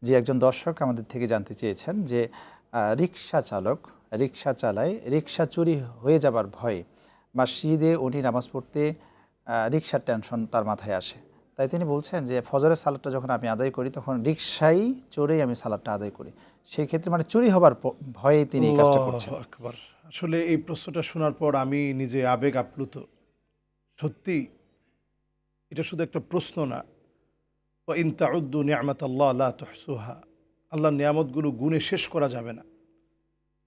যে একজন দর্শক আমাদের থেকে জানতে চেয়েছেন যে রিক্সা চালক রিক্সা চালায়, রিক্সা চুরি হয়ে যাবার ভয়ে মসজিদে উনি নামাজ পড়তে রিক্সার টেনশন তার মাথায় আসে। তাই তিনি বলছেন যে ফজরের সালাতটা যখন আমি আদায় করি তখন রিক্সায় চড়েই আমি সালাতটা আদায় করি। সেই ক্ষেত্রে মানে চুরি হবার ভয়ে তিনি এই কাজটা করছেন। আল্লাহু আকবার। আসলে এই প্রশ্নটা শোনার পর আমি নিজে আবেগ আপ্লুত। সত্যি এটা শুধু একটা প্রশ্ন না। ওয়া ইন তাউদ্দু নি'মাতাল্লাহ লা তুহসুহা। আল্লাহর নিয়ামতগুলো গুণে শেষ করা যাবে না।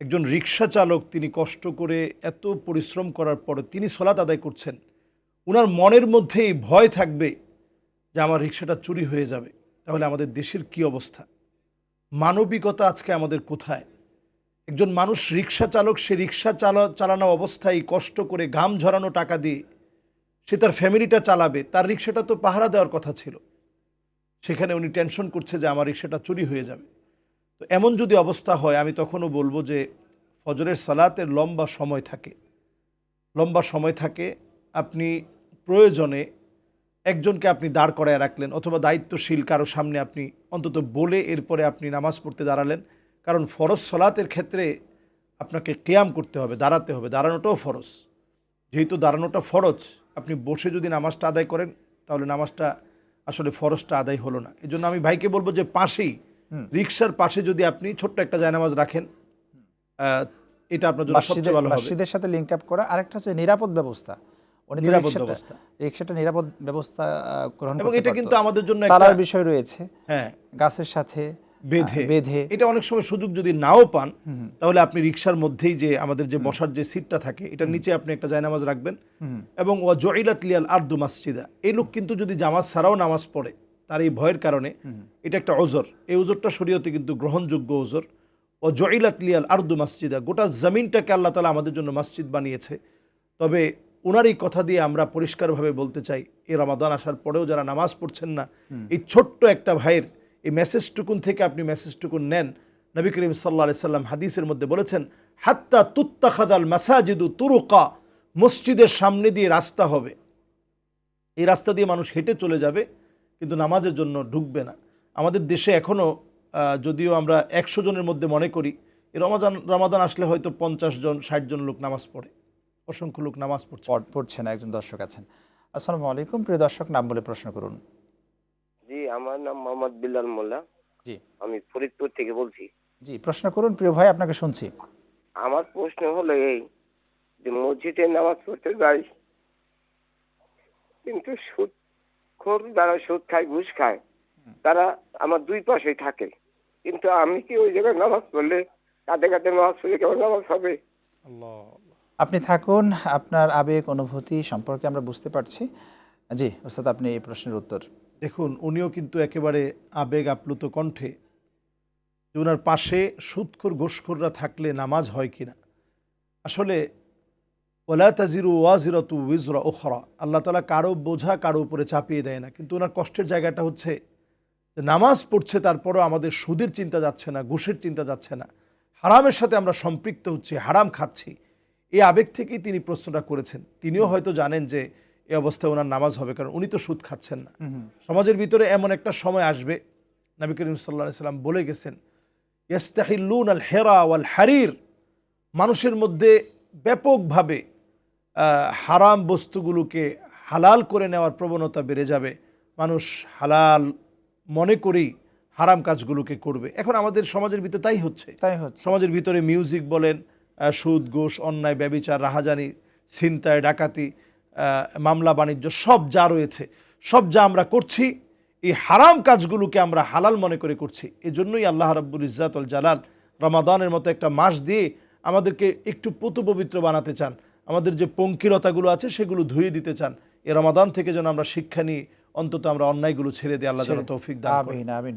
একজন রিক্সা চালক তিনি কষ্ট করে এত পরিশ্রম করার পরে তিনি সালাত আদায় করছেন। উনার মনের মধ্যে এই ভয় থাকবে যে আমার রিক্সাটা চুরি হয়ে যাবে। তাহলে আমাদের দেশের কি অবস্থা? মানবিকতা আজকে আমাদের কোথায়? একজন মানুষ রিক্সা চালক, সে রিক্সা চালানো অবস্থায় কষ্ট করে ঘাম ঝরানো টাকা দিয়ে সে তার ফ্যামিলিটা চালাবে, তার রিক্সাটা তো পাহারা দেওয়ার কথা ছিল। সেখানে উনি টেনশন করছে যে আমার রিক্সাটা চুরি হয়ে যাবে। তো এমন যদি অবস্থা হয়, আমি তখনও বলবো যে ফজরের সালাতের লম্বা সময় থাকে, আপনি প্রয়োজনে একজনকে আপনি দাঁড় করায় রাখলেন অথবা দায়িত্বশীল কারো সামনে আপনি অন্তত বলে এরপরে আপনি নামাজ পড়তে দাঁড়ালেন। কারণ ফরজ সলাতের ক্ষেত্রে আপনাকে কিয়াম করতে হবে, দাঁড়াতে হবে, দাঁড়ানোটাও ফরজ। যেহেতু দাঁড়ানোটা ফরজ, আপনি বসে যদি নামাজটা আদায় করেন তাহলে নামাজটা আসলে ফরজটা আদায় হলো না। এই জন্য আমি ভাইকে বলবো যে পাশেই রিক্সার পাশে যদি আপনি ছোট্ট একটা জায়নামাজ রাখেন, এটা আপনার জন্য সবচেয়ে ভালো হবে। মসজিদের সাথে লিংক আপ করা। আরেকটা হচ্ছে নিরাপদ ব্যবস্থা। রিক্সাটা নিরাপদ ব্যবস্থা গ্রহণ করতে, এবং এটা কিন্তু আমাদের জন্য তালার বিষয় রয়েছে। হ্যাঁ, গাছের সাথে বেঁধে এটা অনেক সময় সুযোগ যদি নাও পান তাহলে আপনি রিক্সার মধ্যেই যে আমাদের যে বসার যে সিটটা থাকে এটার নিচে আপনি একটা জায়নামাজ রাখবেন। এবং ওয়া জুইলাত লিয়াল আরদু মাসজিদা, এই লোক কিন্তু যদি জামাত ছাড়াও নামাজ পড়ে তার এই ভয়ের কারণে, এটা একটা ওজর। এই ওজরটা শরীয়তে কিন্তু গ্রহণযোগ্য ওজর। ওয়া জুইলাত লিয়াল আরদু মাসজিদা, গোটা জমিনটাকে আল্লাহ তাআলা আমাদের জন্য মসজিদ বানিয়েছে। তবে ওনার এই কথা দিয়ে আমরা পরিষ্কারভাবে বলতে চাই, এই রমাদান আসার পরেও যারা নামাজ পড়ছেন না, এই ছোট্ট একটা ভাইয়ের এই মেসেজটুকুন থেকে আপনি মেসেজটুকুন নেন। নবী করিম সাল্লাল্লাহু আলাইহি সাল্লাম হাদিসের মধ্যে বলেছেন, হাত্তা তুত্তাখাদাল মাসাজিদু তুরুকা, মসজিদের সামনে দিয়ে রাস্তা হবে, এই রাস্তা দিয়ে মানুষ হেঁটে চলে যাবে কিন্তু নামাজের জন্য ঢুকবে না। আমাদের দেশে এখনও যদিও আমরা 100 জনের মধ্যে মনে করি, এই রমাদান আসলে হয়তো 50 জন 60 জন লোক নামাজ পড়ে, অসংখ্য লোক নামাজ পড়ছে না। একজন দর্শক আছেন। আসসালামু আলাইকুম, প্রিয় দর্শক, নাম বলে প্রশ্ন করুন। জি, আমার নাম মোহাম্মদ বিল্লাল মোল্লা। জি, আমি ফরিদপুর থেকে বলছি। জি, প্রশ্ন করুন প্রিয় ভাই, আপনাকে শুনছি। আমার প্রশ্ন হলো এই যে মসজিদে নামাজ পড়তে যাই, কিন্তু সুদখোর যারা সুদ খায়, ঘুষ খায়, তারা আমার দুই পাশেই থাকে। কিন্তু আমি কি ওই জায়গায় নামাজ পড়লে, কাঁধে কাঁধে নামাজ পড়লে কেমন নামাজ হবে? আপনি থাকুন, আপনার আবেগ অনুভূতি সম্পর্কে আমরা বুঝতে পারছি। জি ওস্তাদ, আপনি এই প্রশ্নের উত্তর। দেখুন, উনিও কিন্তু একেবারে আবেগ আপ্লুত কণ্ঠে যে ওনার পাশে সুদখোর ঘুষখোররা থাকলে নামাজ হয় কিনা। আসলে ওয়ালা তাজিরু ওয়াজিরাতু উইজরা উখরা, আল্লাহ তাআলা কারো বোঝা কারো উপরে চাপিয়ে দেয় না। কিন্তু ওনার কষ্টের জায়গাটা হচ্ছে যে নামাজ পড়ছে, তারপরও আমাদের সুদের চিন্তা যাচ্ছে না, ঘুষের চিন্তা যাচ্ছে না, হারামের সাথে আমরা সম্পৃক্ত হচ্ছি, হারাম খাচ্ছি। এই আবেগ থেকেই তিনি প্রশ্নটা করেছেন। তিনিও হয়তো জানেন যে এই অবস্থায় ওনার নামাজ হবে, কারণ উনি তো সুদ খাচ্ছেন না। সমাজের ভিতরে এমন একটা সময় আসবে, নবী করিম সাল্লাল্লাহু আলাইহি সাল্লাম বলে গেছেন, ইস্তাহিল্লুন আল হেরা ওয়াল হারির, মানুষের মধ্যে ব্যাপকভাবে হারাম বস্তুগুলোকে হালাল করে নেওয়ার প্রবণতা বেড়ে যাবে। মানুষ হালাল মনে করেই হারাম কাজগুলোকে করবে। এখন আমাদের সমাজের ভিতরে তাই হচ্ছে। সমাজের ভিতরে মিউজিক বলেন, সুদ ঘুষ, অন্যায়, ব্যভিচার, রাহাজানি, ছিনতাই, ডাকাতি, মামলা বাণিজ্য, সব যা রয়েছে, সব যা আমরা করছি, এই হারাম কাজগুলোকে আমরা হালাল মনে করে করছি। এজন্যই আল্লাহ রাব্বুল ইজ্জাত ওয়াল জালাল রমাদানের মতো একটা মাস দিয়ে আমাদেরকে একটু পবিত্র বানাতে চান। আমাদের যে পঙ্কিলতাগুলো আছে সেগুলো ধুয়ে দিতে চান। এই রমাদান থেকে যেন আমরা শিক্ষা নিয়ে অন্তত আমরা অন্যায়গুলো ছেড়ে দিই। আল্লাহ যেন তৌফিক দান করেন। আমিন আমিন।